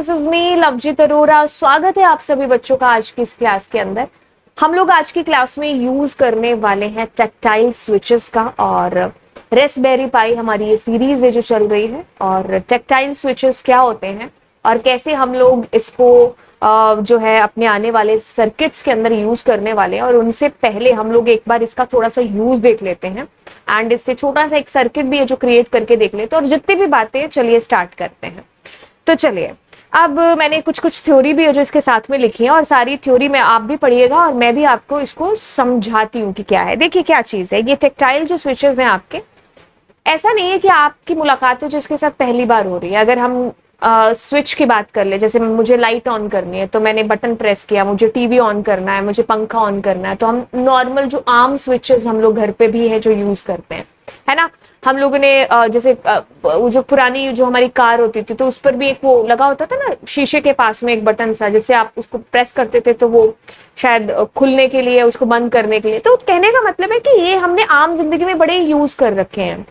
This is me Lovejeet Arora. स्वागत है आप सभी बच्चों का आज की इस क्लास के अंदर। हम लोग आज की क्लास में यूज करने वाले हैं टैक्टाइल स्विचेस का, और रेस्पबेरी पाई हमारी ये सीरीज है जो चल रही है। और टैक्टाइल स्विचेस क्या होते हैं और कैसे हम लोग इसको जो है अपने आने वाले सर्किट्स के अंदर यूज करने वाले हैं। और उनसे पहले हम लोग एक बार इसका थोड़ा सा यूज देख लेते हैं एंड इससे छोटा सा एक सर्किट भी है जो क्रिएट करके देख लेते हैं। और जितनी भी बातें, चलिए स्टार्ट करते हैं। तो चलिए, अब मैंने कुछ थ्योरी भी है जो इसके साथ में लिखी है, और सारी थ्योरी में आप भी पढ़िएगा और मैं भी आपको इसको समझाती हूँ कि क्या है। देखिए क्या चीज है ये टैक्टाइल जो स्विचेस हैं आपके। ऐसा नहीं है कि आपकी मुलाकात है जो इसके साथ पहली बार हो रही है। अगर हम स्विच की बात कर ले, जैसे मुझे लाइट ऑन करनी है तो मैंने बटन प्रेस किया, मुझे टीवी ऑन करना है, मुझे पंखा ऑन करना है, तो हम नॉर्मल जो आम स्विचेस हम लोग घर पे भी है जो यूज करते हैं, है ना। हम लोगों ने जैसे वो जो पुरानी जो हमारी कार होती थी तो उस पर भी एक वो लगा होता था ना, शीशे के पास में एक बटन सा, जिससे आप उसको प्रेस करते थे तो वो शायद खुलने के लिए, उसको बंद करने के लिए। तो कहने का मतलब है कि ये हमने आम जिंदगी में बड़े यूज कर रखे हैं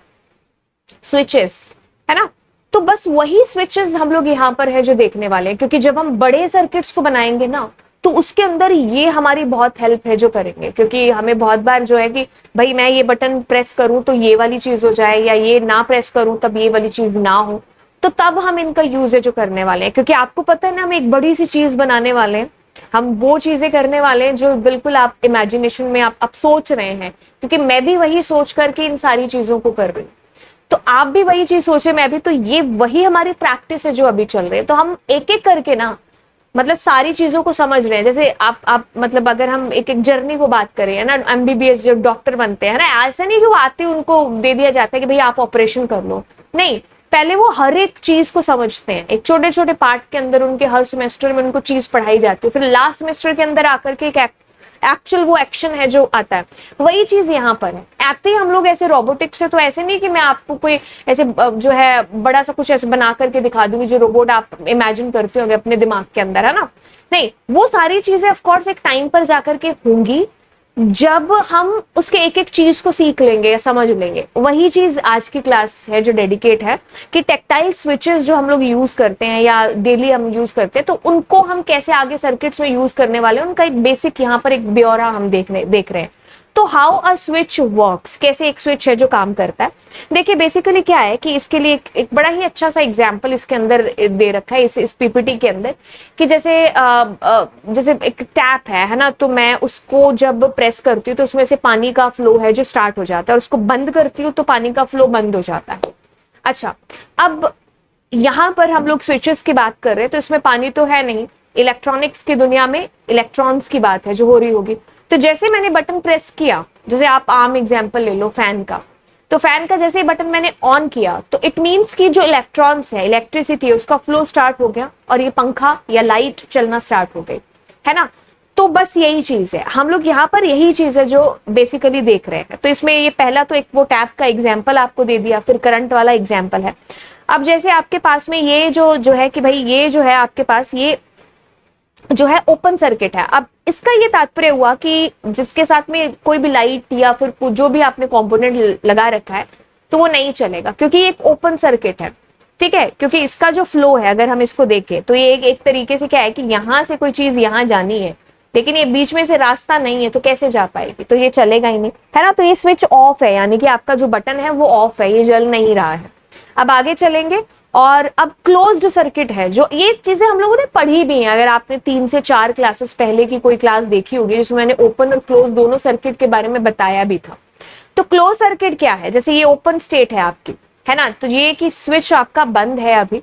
स्विचेस, है ना। तो बस वही स्विचेस हम लोग यहाँ पर है जो देखने वाले हैं, क्योंकि जब हम बड़े सर्किट्स को बनाएंगे ना तो उसके अंदर ये हमारी बहुत हेल्प है जो करेंगे। क्योंकि हमें बहुत बार जो है कि भाई मैं ये बटन प्रेस करूं तो ये वाली चीज हो जाए, या ये ना प्रेस करूं तब ये वाली चीज ना हो, तो तब हम इनका यूज है जो करने वाले हैं। क्योंकि आपको पता है ना, हम एक बड़ी सी चीज बनाने वाले हैं, हम वो चीजें करने वाले हैं जो बिल्कुल आप इमेजिनेशन में आप सोच रहे हैं। क्योंकि मैं भी वही सोच करके इन सारी चीजों को कर रही हूँ, तो आप भी वही चीज सोचे, मैं भी। तो ये वही हमारी प्रैक्टिस है जो अभी चल रही है। तो हम एक एक करके ना, मतलब सारी चीजों को समझ रहे हैं। जैसे आप मतलब अगर हम एक एक जर्नी को बात करें, है ना, एमबीबीएस जो डॉक्टर बनते हैं ना, ऐसा नहीं कि वो आते उनको दे दिया जाता है कि भाई आप ऑपरेशन कर लो, नहीं। पहले वो हर एक चीज को समझते हैं, एक छोटे छोटे पार्ट के अंदर उनके हर सेमेस्टर में उनको चीज पढ़ाई जाती है। फिर लास्ट सेमेस्टर के अंदर आकर के एक एक्चुअल वो एक्शन है जो आता है, वही चीज यहाँ पर है। आते ही हम लोग ऐसे रोबोटिक्स से, तो ऐसे नहीं कि मैं आपको कोई ऐसे जो है बड़ा सा कुछ ऐसे बना करके दिखा दूंगी जो रोबोट आप इमेजिन करते होंगे अपने दिमाग के अंदर, है ना। नहीं, वो सारी चीजें ऑफ कोर्स एक टाइम पर जाकर के होंगी जब हम उसके एक एक चीज को सीख लेंगे या समझ लेंगे। वही चीज आज की क्लास है जो डेडिकेट है कि टैक्टाइल स्विचेस जो हम लोग यूज करते हैं या डेली हम यूज करते हैं, तो उनको हम कैसे आगे सर्किट्स में यूज करने वाले हैं, उनका एक बेसिक यहाँ पर एक ब्यौरा हम देख रहे हैं। तो हाउ अ स्विच वर्क्स, कैसे एक स्विच है जो काम करता है। देखिए बेसिकली क्या है कि इसके लिए एक बड़ा ही अच्छा सा एग्जांपल इसके अंदर दे रखा है इस पीपीटी के अंदर, कि जैसे जैसे एक टैप है ना, तो मैं उसको जब प्रेस करती हूँ तो उसमें से पानी का फ्लो है जो स्टार्ट हो जाता है, और उसको बंद करती हूँ तो पानी का फ्लो बंद हो जाता है। अच्छा, अब यहाँ पर हम लोग स्विचेस की बात कर रहे हैं, तो इसमें पानी तो है नहीं, इलेक्ट्रॉनिक्स की दुनिया में इलेक्ट्रॉन्स की बात है जो हो रही होगी। तो जैसे मैंने बटन प्रेस किया, जैसे आप आम एग्जांपल ले लो फैन का, तो फैन का जैसे बटन मैंने ऑन किया तो इट मींस कि जो इलेक्ट्रॉन्स है, इलेक्ट्रिसिटी है, उसका फ्लो स्टार्ट हो गया और ये पंखा या लाइट चलना स्टार्ट हो गई, है ना। तो बस यही चीज है, हम लोग यहाँ पर यही चीज है जो बेसिकली देख रहे हैं। तो इसमें ये पहला तो एक वो टैप का एग्जाम्पल आपको दे दिया, फिर करंट वाला एग्जाम्पल है। अब जैसे आपके पास में ये जो है कि भाई ये जो है आपके पास ये जो है ओपन सर्किट है। अब इसका ये तात्पर्य हुआ कि जिसके साथ में कोई भी लाइट या फिर जो भी आपने कंपोनेंट लगा रखा है तो वो नहीं चलेगा, क्योंकि ये एक ओपन सर्किट है, ठीक है। क्योंकि इसका जो फ्लो है, अगर हम इसको देखें तो ये एक तरीके से क्या है कि यहां से कोई चीज यहां जानी है, लेकिन ये बीच में से रास्ता नहीं है, तो कैसे जा पाएगी, तो ये चलेगा ही नहीं, है ना। तो ये स्विच ऑफ है, यानी कि आपका जो बटन है वो ऑफ है, ये जल नहीं रहा है। अब आगे चलेंगे, और अब क्लोज्ड सर्किट है, जो ये चीजें हम लोगों ने पढ़ी भी हैं। अगर आपने 3 से 4 क्लासेस पहले की कोई क्लास देखी होगी जिसमें मैंने ओपन और क्लोज दोनों सर्किट के बारे में बताया भी था। तो क्लोज सर्किट क्या है, जैसे ये ओपन स्टेट है आपकी, है ना, तो ये कि स्विच आपका बंद है अभी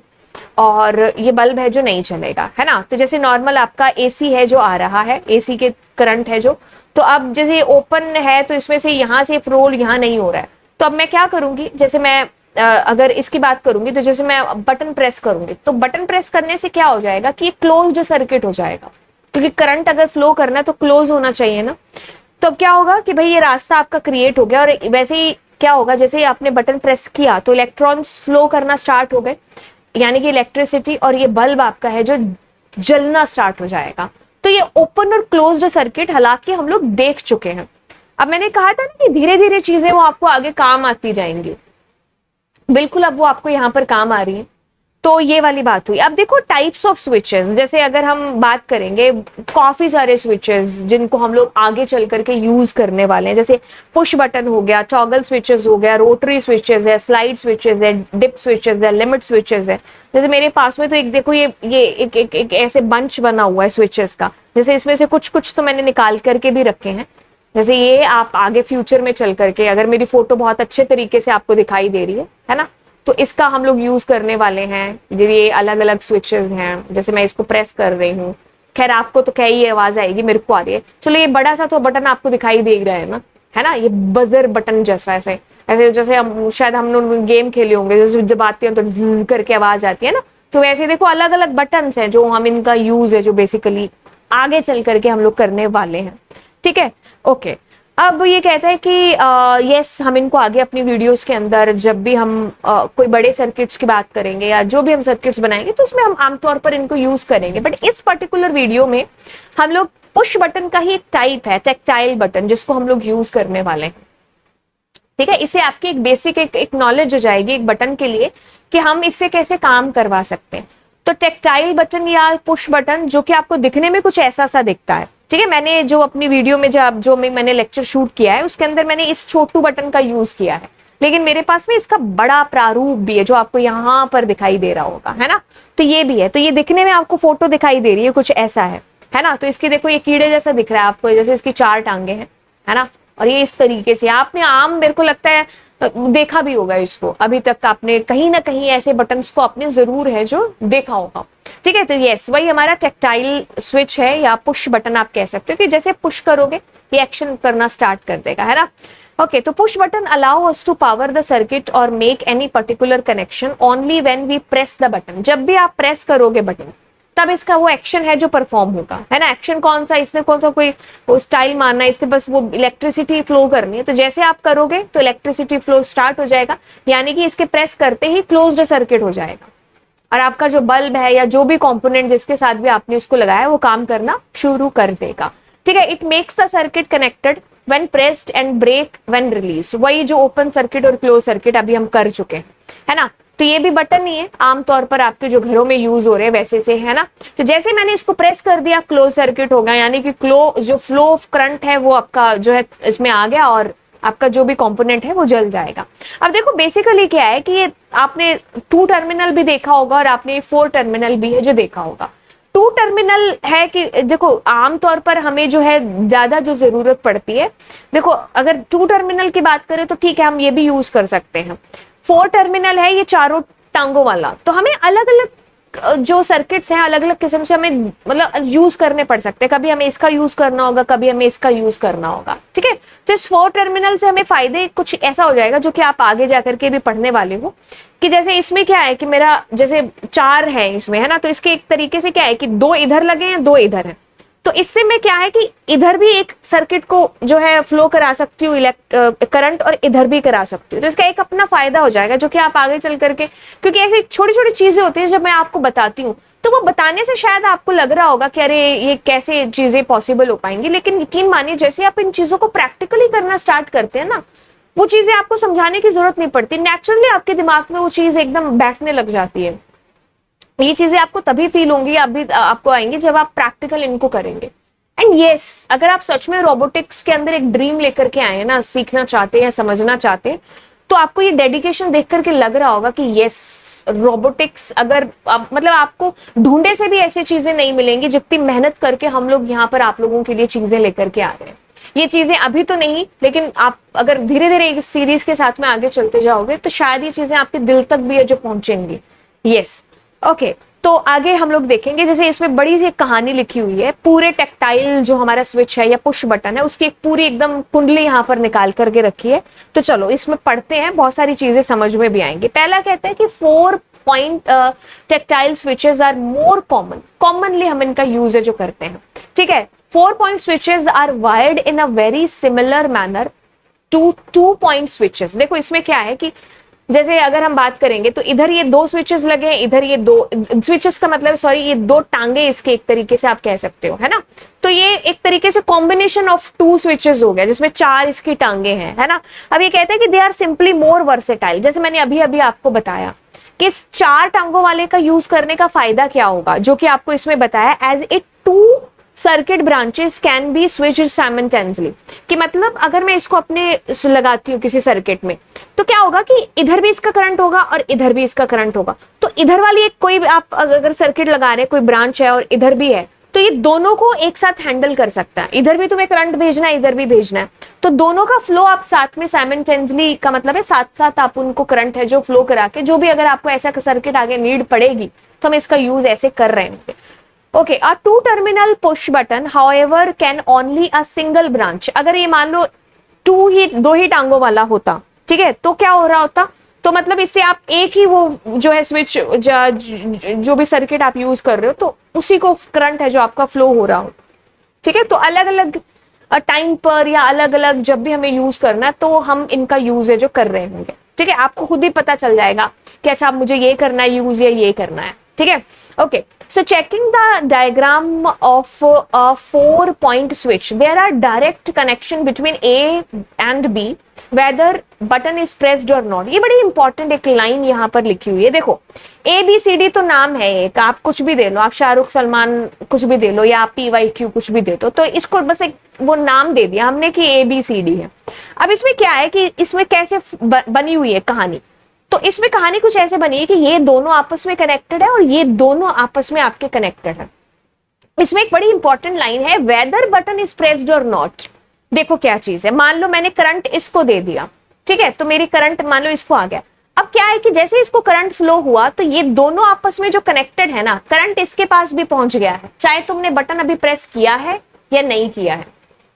और ये बल्ब है जो नहीं चलेगा, है ना। तो जैसे नॉर्मल आपका एसी है जो आ रहा है, एसी के करंट है जो, तो अब जैसे ये ओपन है तो इसमें से यहां से फ्लो यहाँ नहीं हो रहा है। तो अब मैं क्या करूंगी, जैसे मैं अगर इसकी बात करूंगी तो जैसे मैं बटन प्रेस करूंगी, तो बटन प्रेस करने से क्या हो जाएगा कि ये क्लोज्ड सर्किट हो जाएगा, क्योंकि करंट अगर फ्लो करना है तो क्लोज होना चाहिए ना। तो अब क्या होगा कि भाई ये रास्ता आपका क्रिएट हो गया, और वैसे ही क्या होगा, जैसे ही आपने बटन प्रेस किया तो इलेक्ट्रॉन्स फ्लो करना स्टार्ट हो गए, यानी कि इलेक्ट्रिसिटी, और ये बल्ब आपका है जो जलना स्टार्ट हो जाएगा। तो ये ओपन और क्लोज्ड सर्किट हालांकि हम लोग देख चुके हैं। अब मैंने कहा था ना कि धीरे धीरे चीजें वो आपको आगे काम आती जाएंगी, बिल्कुल अब वो आपको यहाँ पर काम आ रही है। तो ये वाली बात हुई। अब देखो टाइप्स ऑफ स्विचेस, जैसे अगर हम बात करेंगे काफी सारे स्विचेस जिनको हम लोग आगे चल करके यूज करने वाले हैं, जैसे पुश बटन हो गया, टॉगल स्विचेस हो गया, रोटरी स्विचेस है, स्लाइड स्विचेस है, डिप स्विचेस है, लिमिट स्विचेस है। जैसे मेरे पास में तो एक देखो ये एक ऐसे बंच बना हुआ है स्विचेस का, जैसे इसमें से कुछ कुछ तो मैंने निकाल करके भी रखे हैं। जैसे ये आप आगे फ्यूचर में चल करके अगर मेरी फोटो बहुत अच्छे तरीके से आपको दिखाई दे रही है ना, तो इसका हम लोग यूज करने वाले हैं। ये अलग अलग स्विचेस हैं, जैसे मैं इसको प्रेस कर रही हूँ, खैर आपको तो क्या ही आवाज आएगी, मेरे को आ रही है। चलो ये बड़ा सा तो बटन आपको दिखाई दे रहा है ना, है ना, ये बजर बटन जैसा ऐसे ऐसे जैसे हम शायद हम लोग गेम खेले होंगे, जैसे जब आते हैं तो ज़ करके आवाज आती है ना, तो वैसे देखो अलग अलग बटन हैं जो हम इनका यूज है जो बेसिकली आगे चल करके हम लोग करने वाले हैं। ठीक है, ओके। अब ये कहता है कि यस हम इनको आगे अपनी वीडियोस के अंदर जब भी हम कोई बड़े सर्किट्स की बात करेंगे या जो भी हम सर्किट्स बनाएंगे तो उसमें हम आमतौर पर इनको यूज करेंगे, बट इस पर्टिकुलर वीडियो में हम लोग पुश बटन का ही एक टाइप है टेक्टाइल बटन जिसको हम लोग यूज करने वाले हैं। ठीक है, इससे आपकी एक बेसिक एक नॉलेज हो जाएगी एक बटन के लिए कि हम इससे कैसे काम करवा सकते हैं। तो टेक्टाइल बटन या पुश बटन जो कि आपको दिखने में कुछ ऐसा सा दिखता है। ठीक है, मैंने जो अपनी वीडियो में जो मैंने लेक्चर शूट किया है उसके अंदर मैंने इस छोटू बटन का यूज किया है, लेकिन मेरे पास में इसका बड़ा प्रारूप भी है जो आपको यहाँ पर दिखाई दे रहा होगा, है ना। तो ये भी है, तो ये दिखने में आपको फोटो दिखाई दे रही है कुछ ऐसा है ना। तो इसकी देखो ये कीड़े जैसा दिख रहा है आपको, जैसे इसकी 4 टांगे हैं, है ना। और ये इस तरीके से आपने आम मेरे को लगता है देखा भी होगा इसको, अभी तक आपने कहीं ना कहीं ऐसे बटन्स को आपने जरूर है जो देखा होगा। ठीक है, तो यस वही हमारा टेक्टाइल स्विच है या पुश बटन आप कह सकते हो कि जैसे पुश करोगे ये एक्शन करना स्टार्ट कर देगा, है ना। ओके, तो push button allow us to power the circuit और make any particular connection only when we press the button. जब भी आप प्रेस करोगे बटन तब इसका वो एक्शन है जो परफॉर्म होगा, है ना। एक्शन कौन सा, इसने कौन सा कोई वो स्टाइल मारना है, इससे बस वो इलेक्ट्रिसिटी फ्लो करनी है। तो जैसे आप करोगे तो इलेक्ट्रिसिटी फ्लो स्टार्ट हो जाएगा, यानी कि इसके प्रेस करते ही क्लोज्ड सर्किट हो जाएगा और आपका जो बल्ब है या जो भी कंपोनेंट जिसके साथ भी आपने उसको लगाया वो काम करना शुरू कर देगा। ठीक है, it makes the circuit connected when pressed and break when release. वही जो ओपन सर्किट और क्लोज सर्किट अभी हम कर चुके हैं, है ना। तो ये भी बटन ही है आमतौर पर आपके जो घरों में यूज हो रहे हैं वैसे से, है ना। तो जैसे मैंने इसको प्रेस कर दिया क्लोज सर्किट होगा, यानी कि जो फ्लो ऑफ करंट है वो आपका जो है इसमें आ गया और आपका जो भी कंपोनेंट है वो जल जाएगा। अब देखो बेसिकली क्या है कि ये आपने 2 टर्मिनल भी देखा होगा और आपने 4 टर्मिनल भी है जो देखा होगा। 2 टर्मिनल है कि देखो आमतौर पर हमें जो है ज्यादा जो जरूरत पड़ती है, देखो अगर 2 टर्मिनल की बात करें तो ठीक है हम ये भी यूज कर सकते हैं। 4 टर्मिनल है ये चारों टांगों वाला, तो हमें अलग अलग जो सर्किट्स हैं अलग अलग किस्म से हमें मतलब यूज करने पड़ सकते हैं। कभी हमें इसका यूज करना होगा, कभी हमें इसका यूज करना होगा। ठीक है, तो इस 4 टर्मिनल से हमें फायदे कुछ ऐसा हो जाएगा जो कि आप आगे जाकर के भी पढ़ने वाले हो कि जैसे इसमें क्या है कि मेरा जैसे 4 है इसमें, है ना। तो इसके एक तरीके से क्या है कि 2 इधर लगे हैं 2 इधर हैं, तो इससे मैं क्या है कि इधर भी एक सर्किट को जो है फ्लो करा सकती हूँ करंट और इधर भी करा सकती हूँ। तो इसका एक अपना फायदा हो जाएगा जो कि आप आगे चल करके, क्योंकि ऐसी छोटी छोटी चीजें होती है जब मैं आपको बताती हूँ तो वो बताने से शायद आपको लग रहा होगा कि अरे ये कैसे चीजें पॉसिबल हो पाएंगी, लेकिन यकीन मानिए जैसे आप इन चीजों को प्रैक्टिकली करना स्टार्ट करते हैं ना, वो चीजें आपको समझाने की जरूरत नहीं पड़ती, नेचुरली आपके दिमाग में वो चीज एकदम बैठने लग जाती है। ये चीजें आपको तभी फील होंगी, अभी आपको आएंगी जब आप प्रैक्टिकल इनको करेंगे। एंड यस अगर आप सच में रोबोटिक्स के अंदर एक ड्रीम लेकर के आए हैं ना, सीखना चाहते हैं समझना चाहते हैं, तो आपको ये डेडिकेशन देख करके लग रहा होगा कि यस रोबोटिक्स अगर मतलब आपको ढूंढे से भी ऐसी चीजें नहीं मिलेंगी जितनी मेहनत करके हम लोग यहाँ पर आप लोगों के लिए चीजें लेकर के आ रहे हैं। ये चीजें अभी तो नहीं, लेकिन आप अगर धीरे धीरे इस सीरीज के साथ में आगे चलते जाओगे तो शायद ये चीजें आपके दिल तक भी है जो पहुंचेंगी। यस ओके, तो आगे हम लोग देखेंगे जैसे इसमें बड़ी सी एक कहानी लिखी हुई है, पूरे टेक्टाइल जो हमारा स्विच है या पुश बटन है उसकी एक पूरी एकदम कुंडली यहाँ पर निकाल करके रखी है। तो चलो इसमें पढ़ते हैं, बहुत सारी चीजें समझ में भी आएंगी। पहला कहता है कि 4 point tactile switches are more commonly हम इनका यूज है जो करते हैं। ठीक है, 4 point switches are wired in a very similar manner to 2 point switches. देखो इसमें क्या है कि जैसे अगर हम बात करेंगे तो इधर ये 2 स्विचेस लगे हैं, इधर ये 2 स्विचेस का मतलब सॉरी ये 2 टांगे इसके एक तरीके से आप कह सकते हो, है ना। तो ये एक तरीके से कॉम्बिनेशन ऑफ 2 स्विचेस हो गया जिसमें 4 इसकी टांगे हैं, है ना। अब ये कहते हैं कि they are simply more versatile, जैसे मैंने अभी अभी आपको बताया कि इस 4 टांगों वाले का यूज करने का फायदा क्या होगा, जो कि आपको इसमें बताया, as a 2 circuit branches can be switched simultaneously, कि मतलब अगर मैं इसको अपने लगाती हूँ किसी सर्किट में, तो क्या होगा कि इधर भी इसका करंट होगा और इधर भी इसका करंट होगा। तो इधर वाली एक कोई आप अगर सर्किट लगा रहे हैं, कोई ब्रांच है और इधर भी है, तो ये दोनों को एक साथ हैंडल कर सकता है। इधर भी तुम्हें करंट भेजना है, इधर भी भेजना है, तो दोनों का फ्लो आप साथ में साइमल्टेनियसली, का मतलब है साथ साथ आप उनको करंट है जो फ्लो करा के, जो भी अगर आपको ऐसा सर्किट आगे नीड पड़ेगी तो हम इसका यूज ऐसे कर रहे हैं। Okay, a 2 terminal push button however can only a single branch. अगर ये मान लो 2 ही टांगों वाला होता, ठीक है, तो क्या हो रहा होता, तो मतलब इससे आप एक ही वो जो है स्विच जो भी सर्किट आप यूज कर रहे हो, तो उसी को करंट है जो आपका फ्लो हो रहा हो, ठीक है। तो अलग अलग टाइम पर या अलग अलग जब भी हमें यूज करना है, तो हम इनका यूज है जो कर रहे होंगे, ठीक है। आपको खुद ही पता चल जाएगा कि अच्छा मुझे ये करना है यूज या ये करना है, ठीक है। Okay, so checking the diagram of a 4-point switch, there are direct connection between A and B whether button is pressed or not। ये बड़ी इंपॉर्टेंट एक लाइन यहाँ पर लिखी हुई है, देखो ABCD तो नाम है एक, आप कुछ भी दे लो, आप शाहरुख सलमान कुछ भी दे लो या आप PYQ कुछ भी दे दो, तो इसको बस एक वो नाम दे दिया हमने कि ABCD है। अब इसमें क्या है कि इसमें कैसे बनी हुई है कहानी, तो इसमें कहानी कुछ ऐसे बनी है कि ये दोनों आपस में कनेक्टेड है और ये दोनों आपस में आपके कनेक्टेड है। इसमें एक बड़ी इंपॉर्टेंट लाइन है, वेदर बटन इज प्रेस्ड और नॉट। देखो क्या चीज है, मान लो मैंने करंट इसको दे दिया, ठीक है, तो मेरी करंट मान लो इसको आ गया। अब क्या है कि जैसे इसको करंट फ्लो हुआ, तो ये दोनों आपस में जो कनेक्टेड है ना, करंट इसके पास भी पहुंच गया है, चाहे तुमने बटन अभी प्रेस किया है या नहीं किया है,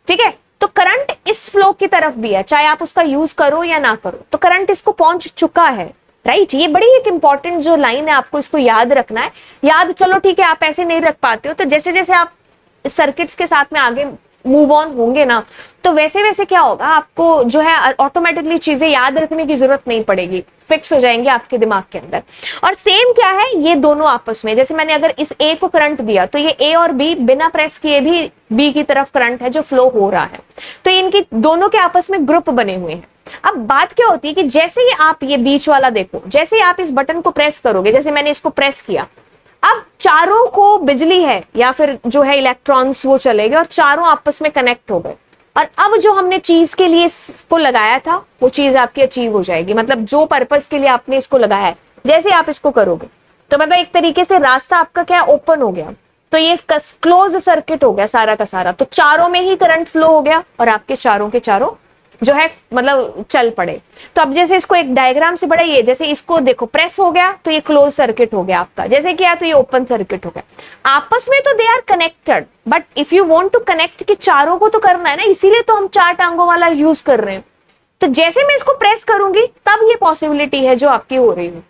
ठीक है। तो करंट इस फ्लो की तरफ भी है, चाहे आप उसका यूज करो या ना करो, तो करंट इसको पहुंच चुका है, राइट। ये बड़ी एक इंपॉर्टेंट जो लाइन है, आपको इसको याद रखना है। याद, चलो ठीक है, आप ऐसे नहीं रख पाते हो, तो जैसे जैसे आप सर्किट्स के साथ में आगे मूव ऑन होंगे ना, तो वैसे वैसे क्या होगा, आपको जो है ऑटोमेटिकली चीजें याद रखने की जरूरत नहीं पड़ेगी, फिक्स हो जाएंगे आपके दिमाग के अंदर। और सेम क्या है, ये दोनों आपस में, जैसे मैंने अगर इस ए को करंट दिया, तो ये ए और बी बिना प्रेस किए भी बी की तरफ करंट है जो फ्लो हो रहा है, तो इनकी दोनों के आपस में ग्रुप बने हुए हैं। अब बात क्या होती है कि जैसे ही आप ये बीच वाला देखो, जैसे ही आप इस बटन को प्रेस करोगे, जैसे मैंने इसको प्रेस किया, अब चारों को बिजली है या फिर जो है इलेक्ट्रॉन्स वो चले गए और चारों आपस में कनेक्ट हो गए, और अब जो हमने चीज के लिए इसको लगाया था वो चीज आपकी अचीव हो जाएगी। मतलब जो पर्पस के लिए आपने इसको लगाया है, जैसे आप इसको करोगे तो मतलब एक तरीके से रास्ता आपका क्या ओपन हो गया, तो ये क्लोज सर्किट हो गया सारा का सारा, तो चारों में ही करंट फ्लो हो गया और आपके चारों के चारों जो है मतलब चल पड़े। तो अब जैसे इसको एक डायग्राम से बढ़ाइए, जैसे इसको देखो प्रेस हो गया तो ये क्लोज सर्किट हो गया आपका, जैसे किया तो ये ओपन सर्किट हो गया। आपस में तो they are connected, but if you want to connect कि चारों को तो करना है ना, इसीलिए तो हम 4 टांगों वाला यूज कर रहे हैं। तो जैसे मैं इसको प्रेस करूंगी तब ये पॉसिबिलिटी है जो आपकी हो रही है,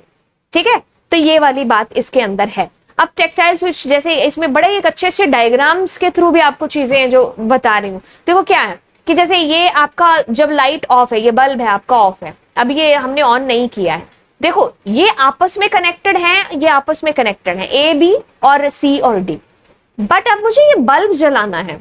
ठीक है। तो ये वाली बात इसके अंदर है। अब टेक्टाइल स्विच, जैसे इसमें बड़े एक अच्छे अच्छे डायग्राम्स के थ्रू भी आपको चीजें जो बता रही हूँ। देखो क्या है कि जैसे ये आपका जब लाइट ऑफ है, ये बल्ब है आपका ऑफ है, अब ये हमने ऑन नहीं किया है, देखो ये आपस में कनेक्टेड हैं, ये आपस में कनेक्टेड हैं, ए बी और सी और डी। बट अब मुझे ये बल्ब जलाना है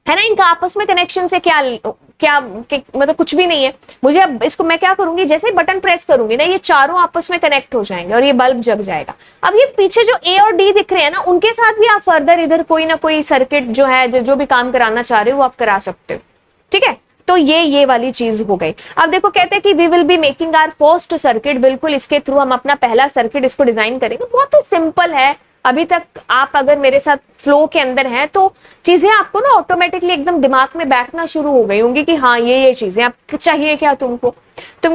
ना, इनका आपस में कनेक्शन से क्या मतलब कुछ भी नहीं है। मुझे अब इसको मैं क्या करूंगी, जैसे ही बटन प्रेस करूंगी ना, ये चारों आपस में कनेक्ट हो जाएंगे और ये बल्ब जग जाएगा। अब ये पीछे जो ए और डी दिख रहे हैं ना, उनके साथ भी आप फर्दर इधर कोई ना कोई सर्किट जो है जो भी काम कराना चाह रहे हो वो आप करा सकते हो, ठीक है। तो ये वाली चीज हो गई। अब देखो कहते हैं कि we will be making our first circuit, बिल्कुल इसके थ्रू हम अपना पहला सर्किट इसको डिजाइन करेंगे। बहुत ही सिंपल है, अभी तक आप अगर मेरे साथ फ्लो के अंदर हैं तो चीजें आपको ना ऑटोमेटिकली एकदम दिमाग में बैठना शुरू हो गई होंगी कि हाँ ये चीजें आप चाहिए क्या तुमको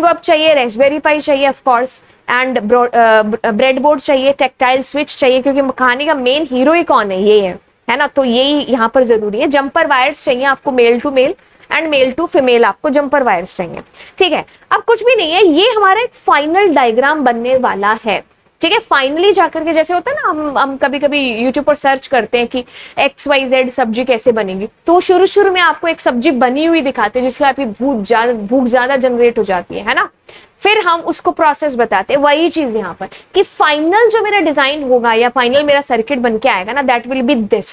अब चाहिए रेस्पबेरी पाई चाहिए of course, and bread board चाहिए, टेक्टाइल स्विच चाहिए, क्योंकि कहानी का मेन हीरो ही कौन है, ये है ना, तो यही यहाँ पर जरूरी है। जंपर वायर्स चाहिए आपको, male to male and male to female आपको जंपर वायर्स चाहिए, ठीक है। अब कुछ भी नहीं है, ये हमारा एक फाइनल डायग्राम बनने वाला है, ठीक है। फाइनली जाकर के जैसे होता है ना, हम कभी कभी यूट्यूब पर सर्च करते हैं कि XYZ सब्जी कैसे बनेगी, तो शुरू में आपको एक सब्जी बनी हुई दिखाते हैं जिससे आपकी भूख ज्यादा जनरेट हो जाती है ना, फिर हम उसको प्रोसेस बताते हैं। वही चीज यहाँ पर कि फाइनल जो मेरा डिजाइन होगा या फाइनल मेरा सर्किट बन के आएगा ना, दैट विल बी दिस।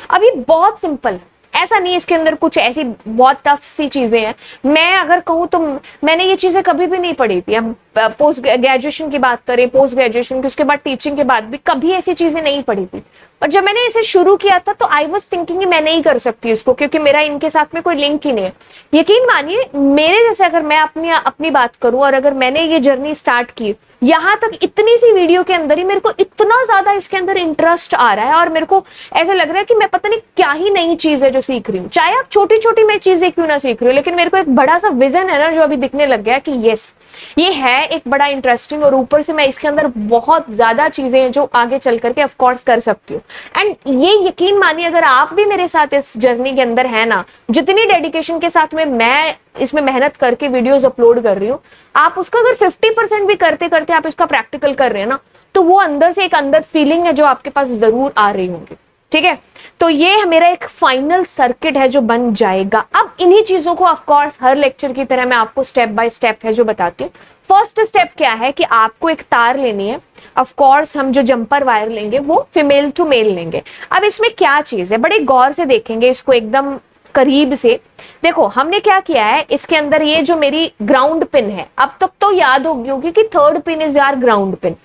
अब ये बहुत सिंपल है, ऐसा नहीं इसके अंदर कुछ ऐसी बहुत टफ सी चीजें हैं। मैं अगर कहूँ तो मैंने ये चीजें कभी भी नहीं पढ़ी थी, अब पोस्ट ग्रेजुएशन की बात करें, पोस्ट ग्रेजुएशन की, उसके बाद टीचिंग के बाद भी कभी ऐसी चीजें नहीं पढ़ी थी। और जब मैंने इसे शुरू किया था तो आई वाज थिंकिंग मैं नहीं कर सकती इसको, क्योंकि मेरा इनके साथ में कोई लिंक ही नहीं है। यकीन मानिए मेरे जैसे अगर मैं अपनी बात करूं, और अगर मैंने ये जर्नी स्टार्ट की, यहां तक इतनी सी वीडियो के अंदर ही मेरे को इतना ज्यादा इसके अंदर इंटरेस्ट आ रहा है, और मेरे को ऐसा लग रहा है कि मैं पता नहीं क्या ही नई चीज है जो सीख रही हूँ। चाहे आप छोटी छोटी मैं चीजें क्यों ना सीख रही हूँ, लेकिन मेरे को एक बड़ा सा विजन है ना जो अभी दिखने लग गया कि यस ये है एक बड़ा इंटरेस्टिंग, और ऊपर से मैं इसके अंदर बहुत ज्यादा चीजें हैं जो आगे चल करके ऑफकोर्स कर सकती हूँ। एंड ये यकीन मानिए अगर आप भी मेरे साथ इस जर्नी के अंदर है ना, जितनी डेडिकेशन के साथ में मैं इसमें मेहनत करके वीडियोस अपलोड कर रही हूँ, आप उसका अगर 50% भी करते करते आप इसका प्रैक्टिकल कर रहे हैं ना, तो वो अंदर से एक अंदर फीलिंग है जो आपके पास जरूर आ रही होंगी। ठीक है, तो ये मेरा एक फाइनल सर्किट है जो बन जाएगा। अब इन्हीं चीजों को ऑफ कोर्स हर लेक्चर की तरह मैं आपको स्टेप बाय स्टेप है जो बताती हूँ। फर्स्ट स्टेप क्या है कि आपको एक तार लेनी है। ऑफ कोर्स हम जो जंपर वायर लेंगे वो फीमेल टू मेल लेंगे। अब इसमें क्या चीज है, बड़े गौर से देखेंगे इसको, एकदम करीब से देखो। हमने क्या किया है, इसके अंदर ये जो मेरी ग्राउंड पिन है, अब तक तो याद होगी कि थर्ड पिन इज यार ग्राउंड पिन।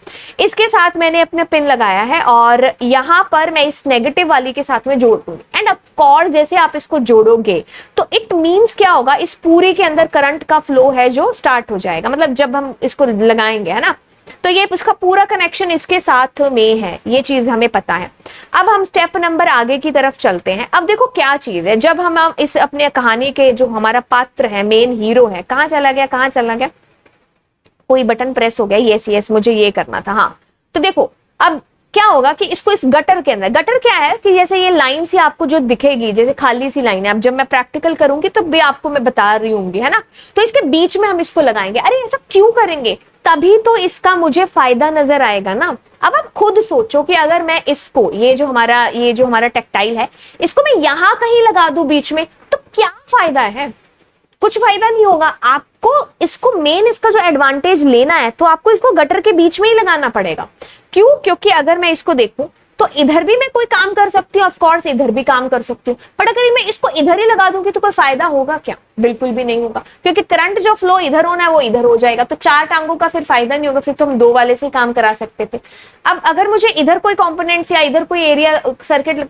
इसके साथ मैंने अपने पिन लगाया है और यहां पर मैं इस नेगेटिव वाली के साथ में जोड़ दूंगी। एंड ऑफ कोर्स जैसे आप इसको जोड़ोगे तो इट मींस क्या होगा, इस पूरे के अंदर करंट का फ्लो है जो स्टार्ट हो जाएगा। मतलब जब हम इसको लगाएंगे है ना, तो ये इसका पूरा कनेक्शन इसके साथ में है, ये चीज हमें पता है। अब हम स्टेप नंबर आगे की तरफ चलते हैं। अब देखो क्या चीज है, जब हम इस अपने कहानी के जो हमारा पात्र है, मेन हीरो है, कहाँ चला गया, कोई बटन प्रेस हो गया, यस यस मुझे ये करना था। हाँ, तो देखो अब क्या होगा कि इसको इस गटर के अंदर, गटर क्या है कि जैसे ये लाइन सी आपको जो दिखेगी, जैसे खाली सी लाइन है, अब जब मैं प्रैक्टिकल करूंगी तो भी आपको मैं बता रही हूँ है ना, तो इसके बीच में हम इसको लगाएंगे। अरे ऐसा क्यों करेंगे, तभी तो इसका मुझे फायदा नजर आएगा ना। अब आप खुद सोचो कि अगर मैं इसको ये जो हमारा टेक्टाइल है, इसको मैं यहां कहीं लगा दूं बीच में, तो क्या फायदा है, कुछ फायदा नहीं होगा। आपको इसको मेन इसका जो एडवांटेज लेना है तो आपको इसको गटर के बीच में ही लगाना पड़ेगा। क्यों, क्योंकि अगर मैं इसको देखूं तो इधर भी मैं कोई काम कर सकती हूँ, ऑफ कोर्स इधर भी काम कर सकती हूँ, बट अगर मैं इसको इधर ही लगा दूंगी तो कोई फायदा होगा क्या, बिल्कुल भी नहीं होगा, क्योंकि करंट जो फ्लो इधर होना है वो इधर हो जाएगा। तो चार टांगों का फिर फायदा नहीं होगा, फिर तो हम दो वाले से ही काम करा सकते थे। अब अगर मुझे इधर कोई कंपोनेंट्स या इधर कोई एरिया सर्किट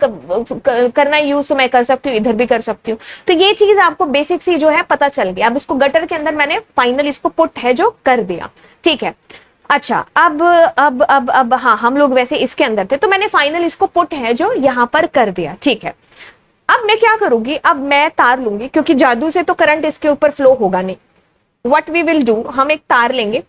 करना यूज, तो मैं कर सकती हूँ, इधर भी कर सकती हूँ। तो ये चीज आपको बेसिक सी जो है पता चल गया। अब इसको गटर के अंदर मैंने फाइनल इसको पुट है जो कर दिया, ठीक है। अच्छा, अब हाँ, हम लोग वैसे इसके अंदर थे तो मैंने फाइनल इसको पुट है जो यहाँ पर कर दिया, ठीक है। अब मैं क्या करूंगी, अब मैं तार लूंगी, क्योंकि जादू से तो करंट इसके ऊपर फ्लो होगा नहीं। व्हाट वी विल डू, हम एक तार लेंगे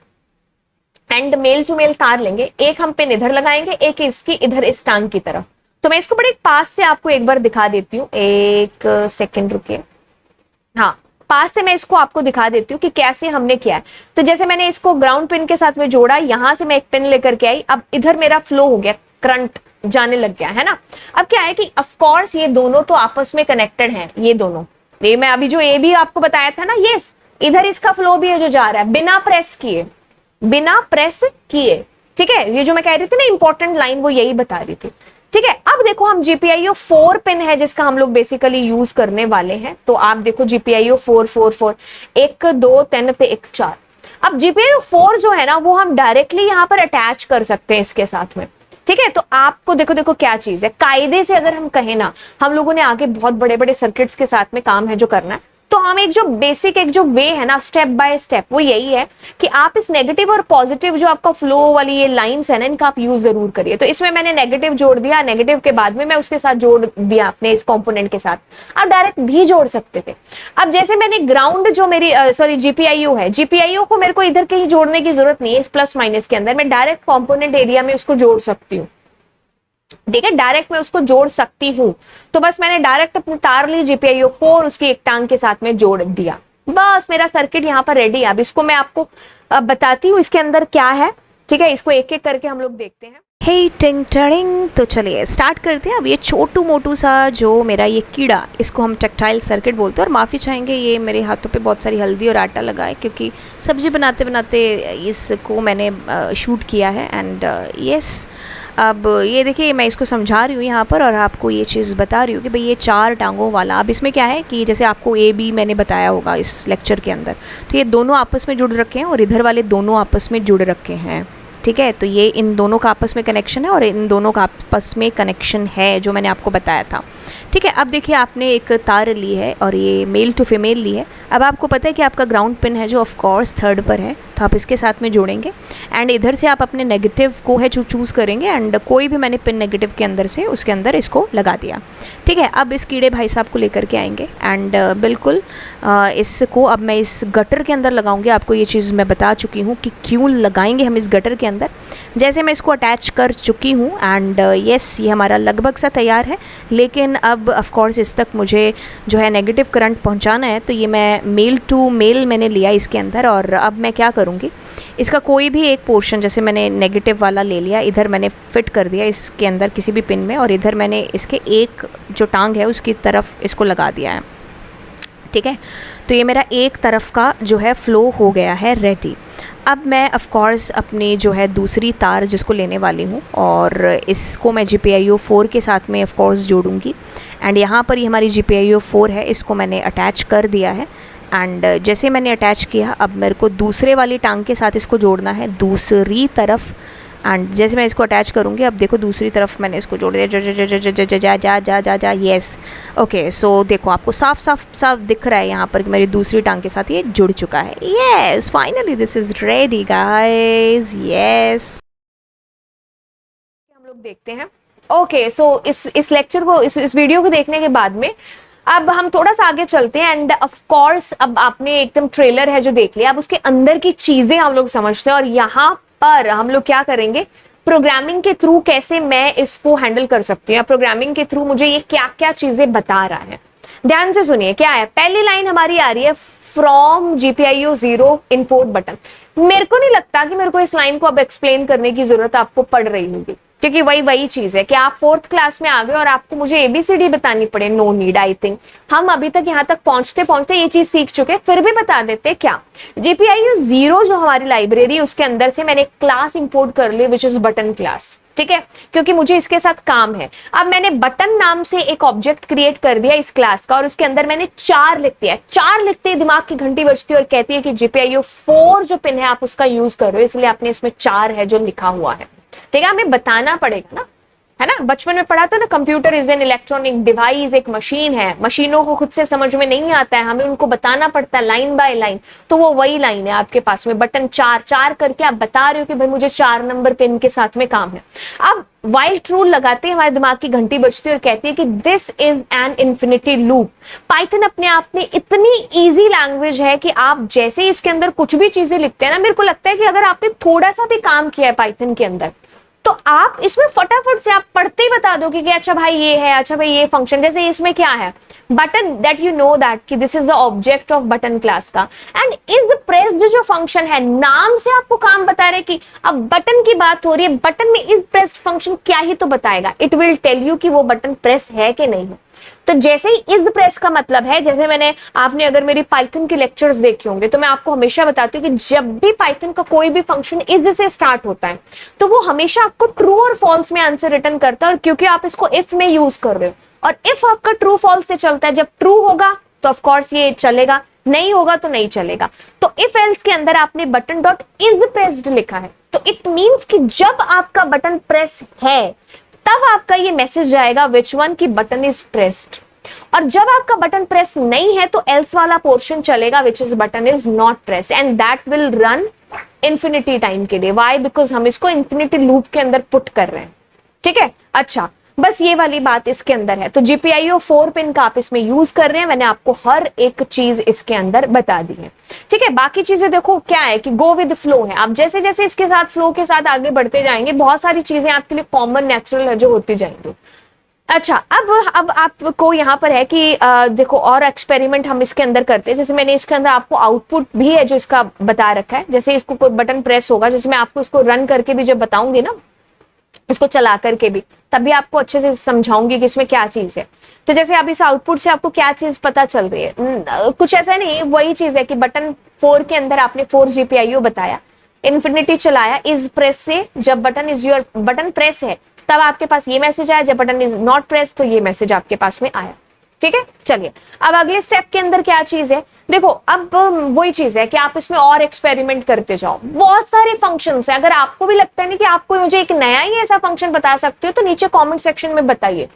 एंड मेल टू मेल तार लेंगे, एक हम पिन इधर लगाएंगे, एक इसकी इधर इस टांग की तरफ। तो मैं इसको बड़े पास से आपको एक बार दिखा देती हूँ, एक सेकेंड रुकिए। हाँ, पास से मैं इसको आपको दिखा देती हूँ कि कैसे हमने किया है। तो जैसे मैंने इसको ग्राउंड पिन के साथ में जोड़ा, यहां से मैं एक पिन लेकर के आई, अब इधर मेरा फ्लो हो गया, करंट जाने लग गया है ना। अब क्या है कि ऑफ कोर्स ये दोनों तो आपस में कनेक्टेड हैं, ये दोनों, ये मैं अभी जो ए भी आपको बताया था ना, यस इधर इसका फ्लो भी है जो जा रहा है बिना प्रेस किए, ठीक है। ये जो मैं कह रही थी ना इंपॉर्टेंट लाइन, वो यही बता रही थी, ठीक है। अब देखो हम GPIO 4 पिन है जिसका हम लोग बेसिकली यूज करने वाले हैं। तो आप देखो GPIO 4 1 2 3 पे 1 4। अब GPIO 4 जो है ना वो हम डायरेक्टली यहाँ पर अटैच कर सकते हैं इसके साथ में, ठीक है। तो आपको देखो क्या चीज है, कायदे से अगर हम कहें ना, हम लोगों ने आगे बहुत बड़े बड़े सर्किट्स के साथ में काम है जो करना है, तो हम एक जो बेसिक एक जो वे है ना स्टेप बाय स्टेप, वो यही है कि आप इस नेगेटिव और पॉजिटिव जो आपका फ्लो वाली ये लाइंस है ना, इनका आप यूज जरूर करिए। तो इसमें मैंने नेगेटिव जोड़ दिया, नेगेटिव के बाद में मैं उसके साथ जोड़ दिया अपने इस कंपोनेंट के साथ। आप डायरेक्ट भी जोड़ सकते थे। अब जैसे मैंने ग्राउंड जो मेरी GPIO है, GPIO को मेरे को इधर कहीं जोड़ने की जरूरत नहीं है, इस प्लस माइनस के अंदर मैं डायरेक्ट कंपोनेंट एरिया में उसको जोड़ सकती हूँ, ठीक है, डायरेक्ट मैं उसको जोड़ सकती हूँ। तो बस मैंने डायरेक्ट अपनी तार ली GPIO 4, उसकी एक टांग के साथ में जोड़ दिया, बस मेरा सर्किट यहाँ पर रेडी है। अब इसको मैं आपको बताती हूँ इसके अंदर क्या है, ठीक है। इसको एक एक करके हम लोग देखते हैं। हे टिंग टडिंग, तो चलिए स्टार्ट करते हैं। अब ये छोटू मोटू सा जो मेरा ये कीड़ा, इसको हम टेक्टाइल सर्किट बोलते हैं। और माफ़ी चाहेंगे, ये मेरे हाथों पे बहुत सारी हल्दी और आटा लगा है, क्योंकि सब्जी बनाते बनाते इसको मैंने शूट किया है। एंड यस, अब ये देखिए मैं इसको समझा रही हूँ यहाँ पर और आपको ये चीज़ बता रही हूँ कि भाई ये 4 टांगों वाला, अब इसमें क्या है कि जैसे आपको ए बी मैंने बताया होगा इस लेक्चर के अंदर, तो ये दोनों आपस में जुड़ रखे हैं और इधर वाले दोनों आपस में जुड़ रखे हैं, ठीक है। तो ये इन दोनों का आपस में कनेक्शन है और इन दोनों का आपस में कनेक्शन है जो मैंने आपको बताया था, ठीक है। अब देखिए आपने एक तार ली है और ये मेल टू फीमेल ली है। अब आपको पता है कि आपका ग्राउंड पिन है जो ऑफ कोर्स 3rd पर है, तो आप इसके साथ में जोड़ेंगे एंड इधर से आप अपने नेगेटिव को है जो चूज़ करेंगे एंड कोई भी मैंने पिन नेगेटिव के अंदर से उसके अंदर इसको लगा दिया, ठीक है। अब इस कीड़े भाई साहब को लेकर के आएंगे एंड बिल्कुल इसको अब मैं इस गटर के अंदर लगाऊंगी। आपको ये चीज़ मैं बता चुकी हूँ कि क्यों लगाएंगे हम इस गटर के अंदर। जैसे मैं इसको अटैच कर चुकी हूँ एंड येस ये हमारा लगभग सा तैयार है, लेकिन अब ऑफ कोर्स इस तक मुझे जो है नेगेटिव करंट पहुँचाना है, तो ये मैं मेल टू मेल मैंने लिया इसके अंदर। और अब मैं क्या करूँगी, इसका कोई भी एक पोर्शन जैसे मैंने नेगेटिव वाला ले लिया, इधर मैंने फिट कर दिया इसके अंदर किसी भी पिन में और इधर मैंने इसके एक जो टांग है उसकी तरफ इसको लगा दिया है, ठीक है। तो ये मेरा एक तरफ का जो है फ़्लो हो गया है रेडी। अब मैं ऑफ कोर्स अपनी जो है दूसरी तार जिसको लेने वाली हूँ और इसको मैं GPIO 4 के साथ में ऑफ कोर्स जोड़ूंगी एंड यहाँ पर ये हमारी GPIO 4 है, इसको मैंने अटैच कर दिया है एंड जैसे मैंने अटैच किया अब मेरे को दूसरे वाली टांग के साथ इसको जोड़ना है दूसरी तरफ एंड जैसे मैं इसको अटैच करूँगी अब देखो दूसरी तरफ मैंने इसको जोड़ दिया, जा येस ओके। सो देखो आपको साफ साफ दिख रहा है यहाँ पर कि मेरी दूसरी टांग के साथ ये जुड़ चुका है। Yes finally this is ready guys, yes. हम लोग देखते हैं। ओके सो इस लेक्चर को इस वीडियो को देखने के बाद में अब हम थोड़ा सा आगे चलते हैं एंड ऑफ कोर्स अब आपने एकदम ट्रेलर है जो देख लिया, अब उसके अंदर की चीजें हम लोग समझते हैं और यहाँ पर हम लोग क्या करेंगे, प्रोग्रामिंग के थ्रू कैसे मैं इसको हैंडल कर सकती हूँ, प्रोग्रामिंग के थ्रू मुझे ये क्या क्या चीजें बता रहा है। ध्यान से सुनिए क्या है। पहली लाइन हमारी आ रही है फ्रॉम GPIO 0 इंपोर्ट बटन। मेरे को नहीं लगता कि मेरे को इस लाइन को अब एक्सप्लेन करने की जरूरत आपको पड़ रही होगी, क्योंकि वही चीज है कि आप 4th क्लास में आ गए और आपको मुझे ABCD बतानी पड़े, नो नीड। आई थिंक हम अभी तक यहाँ तक पहुंचते पहुंचते ये चीज सीख चुके, फिर भी बता देते क्या। GPIO 0 जो हमारी लाइब्रेरी उसके अंदर से मैंने क्लास इंपोर्ट कर ली विच इज बटन क्लास, ठीक है, क्योंकि मुझे इसके साथ काम है। अब मैंने बटन नाम से एक ऑब्जेक्ट क्रिएट कर दिया इस क्लास का और उसके अंदर मैंने 4 लिख दिया। 4 लिखते ही दिमाग की घंटी बजती है और कहती है कि GPIO 4 जो पिन है आप उसका यूज कर रहे हो, इसलिए आपने इसमें 4 है जो लिखा हुआ है, ठीक है। हमें बताना पड़ेगा ना, है ना। बचपन में पढ़ा था ना, computer is an electronic device, एक मशीन है। मशीनों को खुद से समझ में नहीं आता है, हमें उनको बताना पड़ता है लाइन बाय लाइन। तो वो वही लाइन है आपके पास में, बटन 4 करके आप बता रहे हो कि भाई मुझे 4 नंबर पिन के साथ में काम है। अब वाइल ट्रू लगाते ही हमारे दिमाग की घंटी बजती है और कहती है कि this is an infinity loop. Python अपने आप में इतनी इजी लैंग्वेज है कि आप जैसे ही इसके अंदर कुछ भी चीजें लिखते हैं ना, मेरे को लगता है कि अगर आपने थोड़ा सा भी काम किया है पाइथन के अंदर तो आप इसमें फटाफट से आप पढ़ते ही बता दोगे कि अच्छा भाई ये है, अच्छा भाई ये फंक्शन। जैसे इसमें क्या है, button that you know that कि this is the object of button class का एंड इज द प्रेस्ड जो फंक्शन है, नाम से आपको काम बता रहे कि अब बटन की बात हो रही है, बटन में इज प्रेस्ड फंक्शन क्या ही तो बताएगा, इट विल टेल यू कि वो बटन प्रेस है कि नहीं है। तो जैसे ही इज प्रेस का मतलब है, जैसे मैंने आपने अगर मेरी पाइथन के लेक्चर्स देखे होंगे तो मैं आपको हमेशा बताती हूँ कि जब भी पाइथन का कोई भी फंक्शन इज से स्टार्ट होता है तो वो हमेशा आपको ट्रू और फॉल्स में आंसर रिटर्न करता है, और क्योंकि आप इसको इफ में यूज कर रहे हो और इफ आपका ट्रू फॉल्स से चलता है, जब ट्रू होगा तो ऑफ कोर्स ये चलेगा, नहीं होगा तो नहीं चलेगा। तो इफ एल्स के अंदर आपने बटन डॉट इज प्रेस्ड लिखा है तो इट मींस कि जब आपका बटन प्रेस है तब आपका ये मैसेज जाएगा विच वन की बटन इज प्रेस्ड, और जब आपका बटन प्रेस नहीं है तो एल्स वाला पोर्शन चलेगा which is button is not pressed and that will run infinity time के लिए। व्हाई? बिकॉज हम इसको इंफिनिटी लूप के अंदर पुट कर रहे हैं, ठीक है। अच्छा, बस ये वाली बात इसके अंदर है। तो GPIO 4 पिन का आप इसमें यूज कर रहे हैं, मैंने आपको हर एक चीज इसके अंदर बता दी है, ठीक है। बाकी चीजें देखो क्या है कि गो विद फ्लो है, आप जैसे जैसे इसके साथ फ्लो के साथ आगे बढ़ते जाएंगे बहुत सारी चीजें आपके लिए कॉमन नेचुरल है जो होती जाएंगी। अच्छा, अब आपको यहाँ पर है कि देखो और एक्सपेरिमेंट हम इसके अंदर करते हैं। जैसे मैंने इसके अंदर आपको आउटपुट भी है जो इसका बता रखा है, जैसे इसको कोई बटन प्रेस होगा, जैसे मैं आपको इसको रन करके भी जब बताऊंगी ना, इसको चला करके भी, तभी आपको अच्छे से समझाऊंगी कि इसमें क्या चीज है। तो जैसे अब इस आउटपुट से आपको क्या चीज पता चल रही है, कुछ ऐसा नहीं, वही चीज है कि बटन 4 के अंदर आपने 4 GPIO बताया, इन्फिनिटी चलाया इज प्रेस से, जब button is your button press है तब आपके पास ये मैसेज आया, जब बटन इज नॉट प्रेस तो ये मैसेज आपके पास में आया। ठीक है, चलिए अब अगले स्टेप के अंदर क्या चीज है, देखो अब वही चीज है कि आप इसमें और एक्सपेरिमेंट करते जाओ, बहुत सारे फंक्शंस हैं। अगर आपको भी लगता है ना कि आपको मुझे एक नया ही ऐसा फंक्शन बता सकते हो तो नीचे कमेंट सेक्शन में बताइए,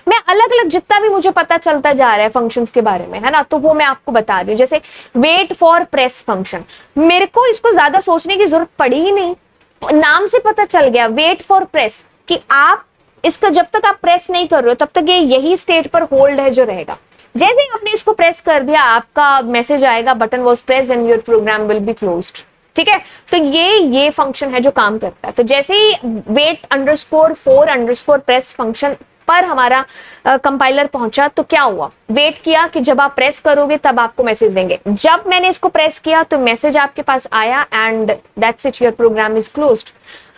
मैं अलग अलग जितना भी मुझे पता चलता जा रहा है फंक्शंस के बारे में, है ना, तो वो मैं आपको बता दूं। जैसे वेट फॉर प्रेस फंक्शन, मेरे को इसको ज्यादा सोचने की जरूरत पड़ी ही नहीं, नाम से पता चल गया वेट फॉर प्रेस कि आप इसका जब तक आप प्रेस नहीं कर रहे हो तब तक ये यही स्टेट पर होल्ड है जो रहेगा। जैसे ही आपने इसको प्रेस कर दिया आपका मैसेज आएगा button was pressed and your program will be closed. ठीक है, तो ये फंक्शन है जो काम करता है। तो जैसे ही wait_for_press फंक्शन पर हमारा कंपाइलर पहुंचा तो क्या हुआ, वेट किया कि जब आप प्रेस करोगे तब आपको मैसेज देंगे। जब मैंने इसको प्रेस किया तो मैसेज आपके पास आया and that's it, your program is closed.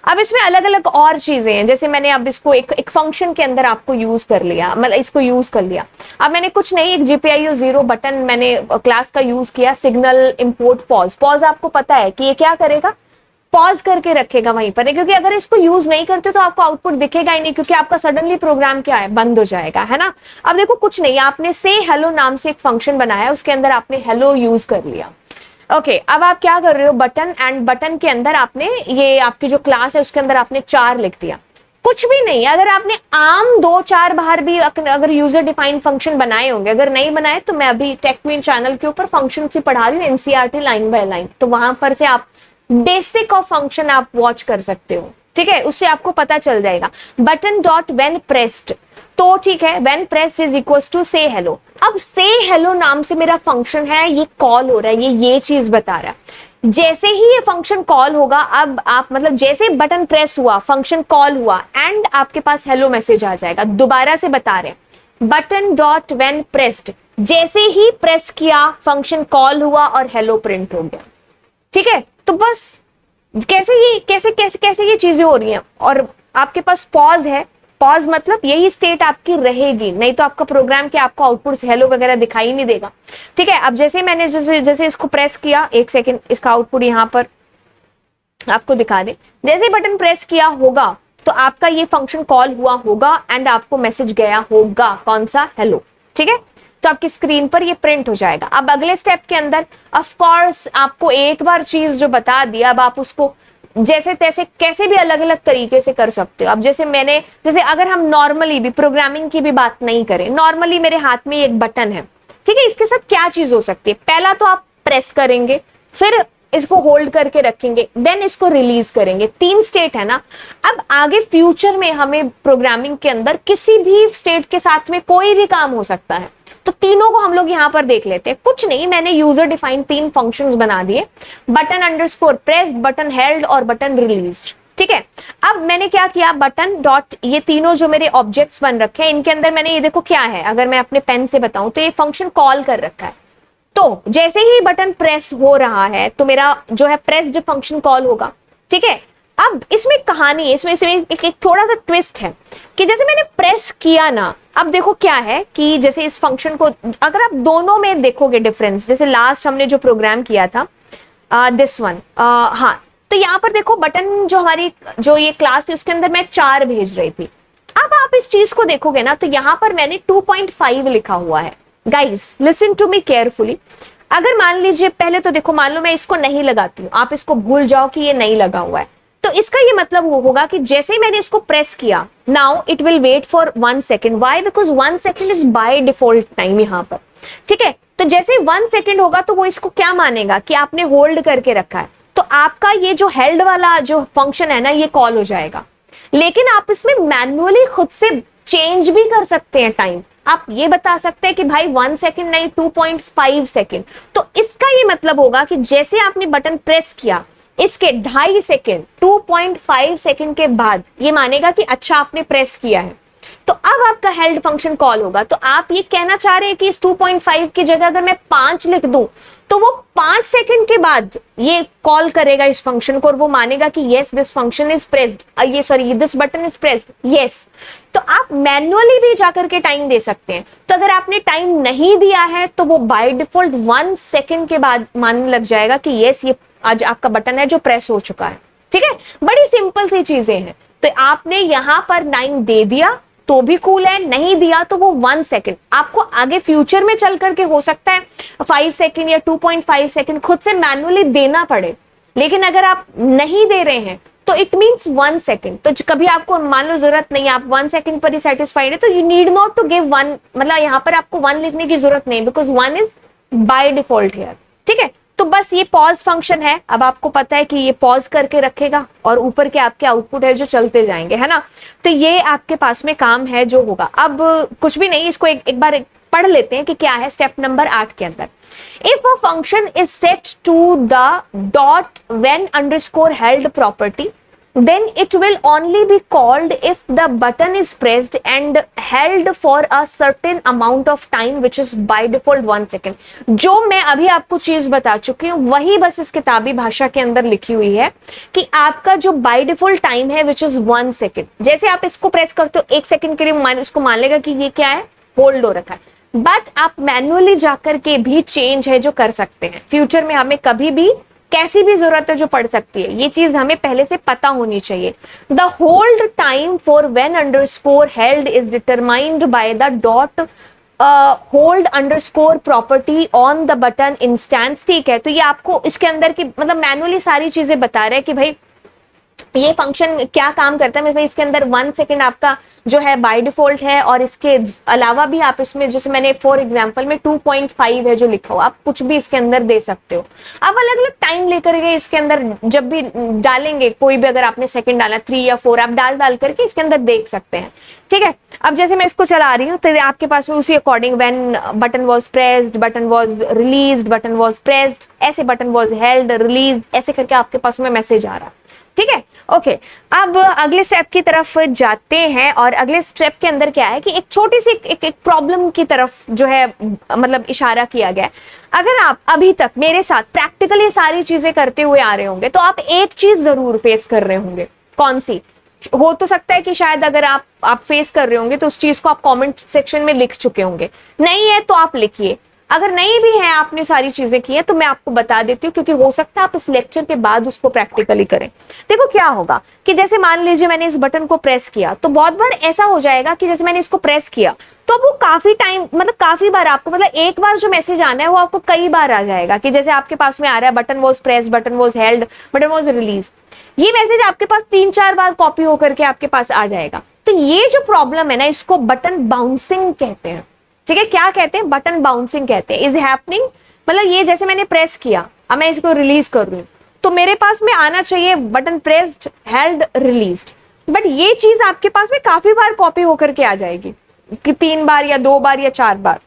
अब इसमें अलग अलग और चीजें हैं, जैसे मैंने अब इसको एक फंक्शन के अंदर आपको यूज कर लिया, मतलब इसको यूज कर लिया। अब मैंने कुछ नहीं, एक GPIO 0 बटन मैंने क्लास का यूज किया, सिग्नल इंपोर्ट पॉज आपको पता है कि ये क्या करेगा, पॉज करके रखेगा वहीं पर, क्योंकि अगर इसको यूज नहीं करते तो आपको आउटपुट दिखेगा ही नहीं, क्योंकि आपका सडनली प्रोग्राम क्या है, बंद हो जाएगा, है ना। अब देखो कुछ नहीं, आपने से हेलो नाम से एक फंक्शन बनाया, उसके अंदर आपने हेलो यूज कर लिया। ओके, अब आप क्या कर रहे हो, बटन एंड बटन के अंदर आपने ये आपकी जो क्लास है उसके अंदर आपने 4 लिख दिया। कुछ भी नहीं, अगर आपने आम 2-4 बाहर भी अगर यूजर डिफाइंड फंक्शन बनाए होंगे, अगर नहीं बनाए तो मैं अभी टेक क्वीन चैनल के ऊपर फंक्शन से पढ़ा रही हूँ, NCERT लाइन बाय लाइन, तो वहां पर से आप बेसिक ऑफ फंक्शन आप वॉच कर सकते हो। ठीक है, उससे आपको पता चल जाएगा। बटन डॉट व्हेन प्रेस्ड, तो ठीक है, when pressed is equals to say hello. अब से हेलो नाम से मेरा फंक्शन है, ये कॉल हो रहा है, ये चीज बता रहा है। जैसे ही ये फंक्शन कॉल होगा, अब आप मतलब जैसे बटन प्रेस हुआ, फंक्शन कॉल हुआ एंड आपके पास हेलो मैसेज आ जाएगा। दोबारा से बता रहे हैं, बटन डॉट व्हेन प्रेस्ड, जैसे ही प्रेस किया फंक्शन कॉल हुआ और हेलो प्रिंट हो गया। ठीक है, तो बस कैसे ये चीजें हो रही हैं। और आपके पास पॉज है, पॉज मतलब यही स्टेट आपकी रहेगी, नहीं तो आपका प्रोग्राम के आपको आउटपुट हेलो वगैरह दिखाई नहीं देगा। ठीक है, अब जैसे मैंने जैसे इसको प्रेस किया, 1 सेकेंड, इसका आउटपुट यहां पर आपको दिखा दे। जैसे ही बटन प्रेस किया होगा तो आपका ये फंक्शन कॉल हुआ होगा एंड आपको मैसेज गया होगा, कौन सा, हेलो। ठीक है, तो आपकी स्क्रीन पर ये प्रिंट हो जाएगा। अब अगले स्टेप के अंदर ऑफ कोर्स आपको एक बार चीज जो बता दिया, अब आप उसको जैसे तैसे कैसे भी अलग अलग तरीके से कर सकते हो। अब जैसे अगर हम नॉर्मली भी प्रोग्रामिंग की भी बात नहीं करें, नॉर्मली मेरे हाथ में एक बटन है, ठीक है, इसके साथ क्या चीज हो सकती है, पहला तो आप प्रेस करेंगे, फिर इसको होल्ड करके रखेंगे, देन इसको रिलीज करेंगे। 3 स्टेट है ना। अब आगे फ्यूचर में हमें प्रोग्रामिंग के अंदर किसी भी स्टेट के साथ में कोई भी काम हो सकता है, तो तीनों को हम लोग यहां पर देख लेते हैं। कुछ नहीं, मैंने यूजर डिफाइंड 3 फंक्शंस बना दिए, button underscore press, button held और बटन रिलीज्ड। ठीक है, अब मैंने क्या किया, बटन डॉट, ये तीनों जो मेरे ऑब्जेक्ट्स बन रखे हैं, इनके अंदर मैंने ये देखो क्या है, अगर मैं अपने पेन से बताऊं तो ये फंक्शन कॉल कर रखा है। तो जैसे ही बटन प्रेस हो रहा है तो मेरा जो है प्रेस्ड फंक्शन कॉल होगा। ठीक है, अब इसमें कहानी, इसमें एक थोड़ा सा ट्विस्ट है कि जैसे मैंने प्रेस किया ना, अब देखो क्या है कि जैसे इस फंक्शन को अगर आप दोनों में देखोगे डिफरेंस, जैसे लास्ट हमने जो प्रोग्राम किया था दिस वन, हाँ, तो यहाँ पर देखो बटन जो हमारी जो ये क्लास थी उसके अंदर मैं 4 भेज रही थी। अब आप इस चीज को देखोगे ना तो यहाँ पर मैंने 2.5 लिखा हुआ है। Guys listen to me carefully, अगर मान लीजिए पहले तो देखो, मान लो मैं इसको नहीं लगाती हूँ, आप इसको भूल जाओ कि ये नहीं लगा हुआ है, तो इसका ये मतलब होगा कि जैसे ही मैंने इसको प्रेस किया, now it will wait for 1 second. Why? Because 1 second is by default time यहाँ पर। ठीक है, तो जैसे ही 1 सेकेंड होगा तो वो इसको क्या मानेगा कि आपने होल्ड करके रखा है, तो आपका ये जो हेल्ड वाला जो फंक्शन है ना, ये कॉल हो जाएगा। लेकिन आप इसमें मैन्युअली खुद से चेंज भी कर सकते हैं टाइम। आप ये बता सकते हैं कि भाई 1 सेकेंड नहीं 2.5 सेकेंड। तो इसका ये मतलब होगा कि जैसे आपने बटन प्रेस किया, इसके 2.5 सेकेंड 2.5 सेकेंड के बाद ये मानेगा कि अच्छा आपने प्रेस किया है, तो अब आपका हेल्ड फंक्शन कॉल होगा। तो आप ये कहना चाह रहे हैं कि इस 2.5 की जगह अगर मैं 5 लिख दूं तो वो 5 सेकंड के बाद ये कॉल करेगा इस फंक्शन को और वो मानेगा कि yes this function is pressed, ये sorry this button is pressed, yes. तो आप मैन्युअली भी जाकर के टाइम दे सकते हैं। तो अगर आपने टाइम नहीं दिया है तो वो बाय डिफॉल्ट 1 सेकंड के बाद मानने लग जाएगा कि यस ये आज आपका बटन है जो प्रेस हो चुका है, ठीक है। बड़ी सिंपल सी चीजें हैं। तो आपने यहां पर 9 दे दिया तो भी कूल है, नहीं दिया तो वो 1 सेकंड। आपको आगे फ्यूचर में चल करके हो सकता है 5 सेकंड या 2.5 सेकंड खुद से मैनुअली देना पड़े, लेकिन अगर आप नहीं दे रहे हैं तो इट मीन्स 1 सेकंड। तो कभी आपको मान लो जरूरत नहीं है, आप 1 सेकंड पर ही सेटिस्फाइड है, तो you need not to give 1, मतलब यहाँ पर आपको 1 लिखने की जरूरत नहीं, because 1 is by default here, ठीक है। तो बस ये पॉज फंक्शन है, अब आपको पता है कि ये पॉज करके रखेगा और ऊपर के आपके आउटपुट है जो चलते जाएंगे, है ना। तो ये आपके पास में काम है जो होगा। अब कुछ भी नहीं, इसको एक बार पढ़ लेते हैं कि क्या है स्टेप नंबर 8 के अंदर। If a function is set to the dot when underscore held property, then it will only be called if the button is pressed and held for a certain amount of time which is by default 1 second। जो मैं अभी आपको चीज बता चुकी हूँ वही बस इस किताबी भाषा के अंदर लिखी हुई है कि आपका जो बाय डिफॉल्ट टाइम है विच इज 1 सेकेंड। जैसे आप इसको प्रेस करते हो 1 सेकेंड के लिए इसको मान लेगा कि ये क्या है, होल्ड हो रखा है, बट आप मैनुअली जाकर के भी चेंज है जो कर सकते हैं। फ्यूचर में हमें कभी भी कैसी भी जरूरत है जो पड़ सकती है, ये चीज हमें पहले से पता होनी चाहिए। The hold time for when underscore held is determined by the dot hold underscore property on the button instance, ठीक है। तो ये आपको इसके अंदर की मतलब मैनुअली सारी चीजें बता रहे हैं कि भाई ये फंक्शन क्या काम करता है। मतलब इसके अंदर 1 सेकेंड आपका जो है बाय डिफॉल्ट है, और इसके अलावा भी आप इसमें जैसे मैंने फॉर एग्जांपल में 2.5 है जो लिखा हो, आप कुछ भी इसके अंदर दे सकते हो। आप अलग अलग टाइम लेकर के इसके अंदर जब भी डालेंगे, कोई भी अगर आपने सेकंड डाला 3 या 4 आप डाल करके इसके अंदर देख सकते हैं, ठीक है। अब जैसे मैं इसको चला रही हूँ तो आपके पास में उसी according when button was pressed, button was released, button was pressed, ऐसे बटन वॉज हेल्ड, रिलीज, ऐसे करके आपके पास में मैसेज आ रहा है, ठीक है। ओके, अब अगले स्टेप की तरफ जाते हैं, और अगले स्टेप के अंदर क्या है कि एक छोटी सी एक प्रॉब्लम की तरफ जो है मतलब इशारा किया गया है। अगर आप अभी तक मेरे साथ प्रैक्टिकली सारी चीजें करते हुए आ रहे होंगे तो आप एक चीज जरूर फेस कर रहे होंगे। कौन सी? हो तो सकता है कि शायद अगर आप फेस कर रहे होंगे तो उस चीज को आप कमेंट सेक्शन में लिख चुके होंगे, नहीं है तो आप लिखिए। अगर नहीं भी है आपने सारी चीजें की है तो मैं आपको बता देती हूँ, क्योंकि हो सकता है आप इस लेक्चर के बाद उसको प्रैक्टिकली करें। देखो क्या होगा कि जैसे मान लीजिए मैंने इस बटन को प्रेस किया, तो बहुत बार ऐसा हो जाएगा कि जैसे मैंने इसको प्रेस किया तो वो काफी टाइम मतलब काफी बार आपको मतलब एक बार जो मैसेज आना है वो आपको कई बार आ जाएगा कि जैसे आपके पास में आ रहा है button was press, button was held, button was release, ये मैसेज आपके पास 3-4 बार कॉपी होकर के आपके पास आ जाएगा। तो ये जो प्रॉब्लम है ना, इसको बटन बाउंसिंग कहते हैं, ठीक है। क्या कहते हैं? बटन बाउंसिंग कहते हैं। इज हैपनिंग मतलब ये जैसे मैंने प्रेस किया, अब मैं इसको रिलीज कर रही हूँ तो मेरे पास में आना चाहिए button pressed, held, released, but ये चीज आपके पास में काफी बार कॉपी होकर के आ जाएगी कि 3 बार या 2 बार या 4 बार।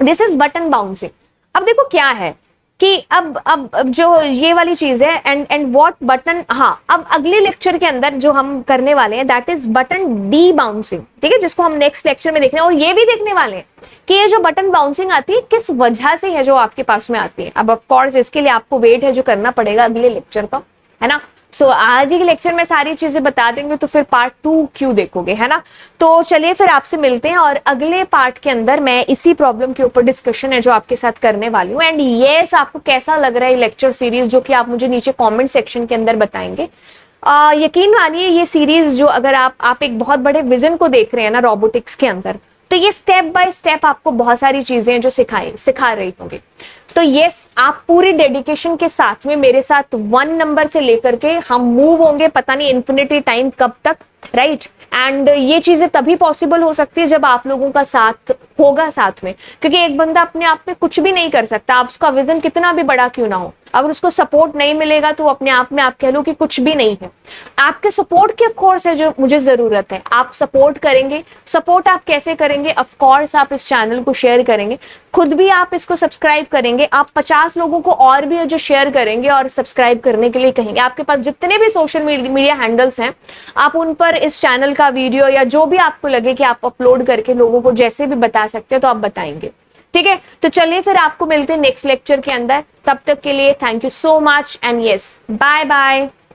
This is button bouncing. अब देखो क्या है कि अब जो ये वाली चीज है एंड व्हाट बटन, हाँ अब अगले लेक्चर के अंदर जो हम करने वाले हैं that is button D bouncing, ठीक है, जिसको हम नेक्स्ट लेक्चर में देखने, और ये भी देखने वाले हैं कि ये जो बटन बाउंसिंग आती है किस वजह से है जो आपके पास में आती है। अब ऑफ कोर्स इसके लिए आपको वेट है जो करना पड़ेगा अगले लेक्चर का, है ना। सो आज ही के लेक्चर में सारी चीजें बता देंगे तो फिर पार्ट 2 क्यों देखोगे, है ना। तो चलिए फिर आपसे मिलते हैं, और अगले पार्ट के अंदर मैं इसी प्रॉब्लम के ऊपर डिस्कशन है जो आपके साथ करने वाली हूँ। एंड यस, आपको कैसा लग रहा है लेक्चर सीरीज, जो कि आप मुझे नीचे कमेंट सेक्शन के अंदर बताएंगे। यकीन मानिए ये सीरीज जो अगर आप एक बहुत बड़े विजन को देख रहे हैं ना रोबोटिक्स के अंदर, तो ये स्टेप बाय स्टेप आपको बहुत सारी चीजें जो सिखा रही होंगी। तो यस, आप पूरी डेडिकेशन के साथ में मेरे साथ 1 नंबर से लेकर के हम मूव होंगे पता नहीं इन्फिनिटी टाइम कब तक, राइट। एंड ये चीजें तभी पॉसिबल हो सकती है जब आप लोगों का साथ होगा साथ में, क्योंकि एक बंदा अपने आप में कुछ भी नहीं कर सकता, आप उसका विजन कितना भी बड़ा क्यों ना हो, अगर उसको सपोर्ट नहीं मिलेगा तो अपने आप में आप कह लो कि कुछ भी नहीं है। आपके सपोर्ट की ऑफ कोर्स है जो मुझे जरूरत है, आप सपोर्ट करेंगे। सपोर्ट आप कैसे करेंगे? ऑफ कोर्स आप इस चैनल को शेयर करेंगे, खुद भी आप इसको सब्सक्राइब करेंगे, आप 50 लोगों को और भी जो शेयर करेंगे और सब्सक्राइब करने के लिए कहेंगे। आपके पास जितने भी सोशल मीडिया हैंडल्स हैं आप उन पर इस चैनल का वीडियो या जो भी आपको लगे कि आप अपलोड करके लोगों को जैसे भी बता सकते हो तो आप बताएंगे, ठीक है। तो चलिए फिर आपको मिलते हैं नेक्स्ट लेक्चर के अंदर, तब तक के लिए thank you so much and yes, bye bye.